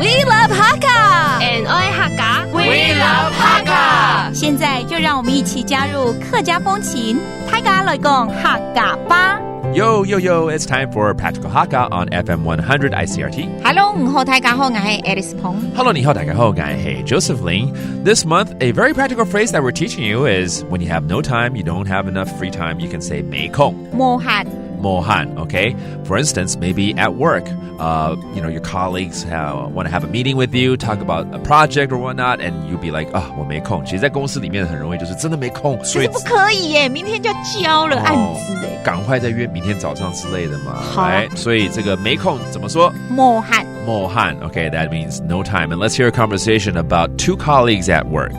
We love Hakka and I Hakka We love Hakka 现在就让我们一起加入客家风情大家来讲客家吧。Yo, yo, yo, it's time for Practical Hakka on FM 100 ICRT. Hello, 你好，大家好，我是 Alice Pong. Hello, 你好，大家好，我是 Joseph Ling. This month, a very practical phrase that we're teaching you is when you have no time, you don't have enough free time, you can say 没空。没闲。没闲, okay? For instance, maybe at work, your colleagues want to have a meeting with you, talk about a project or whatnot, and you'll be like, 我没空。其实在公司里面很容易就是真的没空，所以可是不可以耶，明天就要交了案子耶。赶快再约明天早上之类的嘛。好，所以这个没空怎么说？没闲。没闲 okay, that means no time. And let's hear a conversation about two colleagues at work.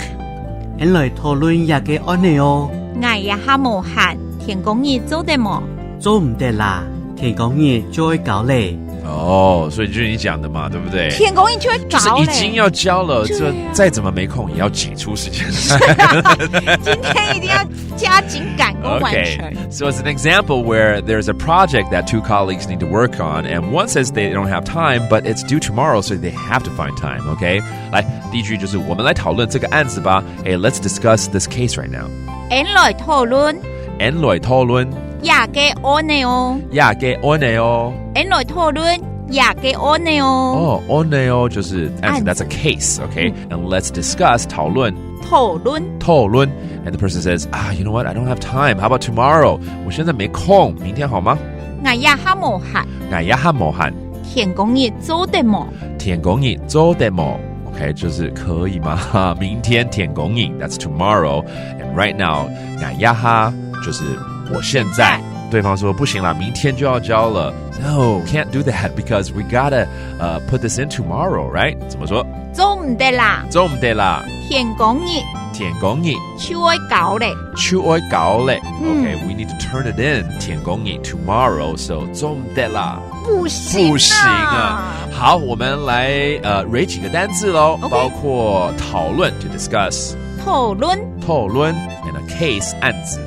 咱来讨论一下安尼哦。我也哈没闲，天公日做得冇。做唔得啦，天公日就会搞嘞。所以就是你讲的嘛，对不对？天公日就会搞嘞，就是已经要交了，这再怎么没空也要挤出时间来。今天一定要加紧赶工完成。So it's an example where there's a project that two colleagues need to work on, and one says they don't have time, but it's due tomorrow, so they have to find time. Okay? 来，第一句就是我们来讨论这个案子吧。Hey, let's discuss this case right now. 来讨论。来讨论。亚嘅安尼哦，亚嘅安尼哦，来讨论亚嘅安尼哦。安尼哦就是案子 ，that's a case, okay? And let's discuss 讨论。And the person says, you know what? I don't have time. How about tomorrow? 我现在没空，明天好吗？我也哈冇闲。天公日做得冇。Okay, 就是可以吗？明天天公日 that's tomorrow. And right now, 我也哈就是我现在。对方说不行啦，明天就要交了。No, can't do that because we gotta put this in tomorrow, right? 怎么说？做唔得啦。天公日就会搞嘞。Okay, we need to turn it in 天公日 tomorrow. So 做唔得啦。不行啊！好，我们来蕊几个单字咯，包括讨论 to discuss， 讨论 and a case 案子。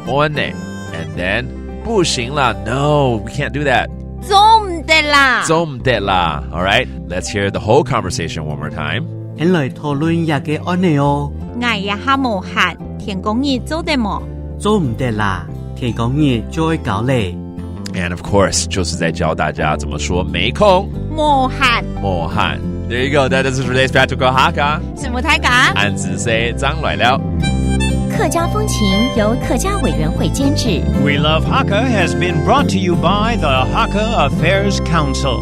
on it, and then 不行啦 no, we can't do that. 做唔得啦 All right, let's hear the whole conversation one more time. 咱来讨论一下安尼哦。我也哈冇闲，天公日做得冇。做唔得啦，天公日就会搞嘞。And of course, 就是在教大家怎么说没空。没闲。There you go. That is today's Practical Hakka. 什么太讲？案子说张来了。客家风情由客家委员会监制。 We Love Hakka has been brought to you by the Hakka Affairs Council.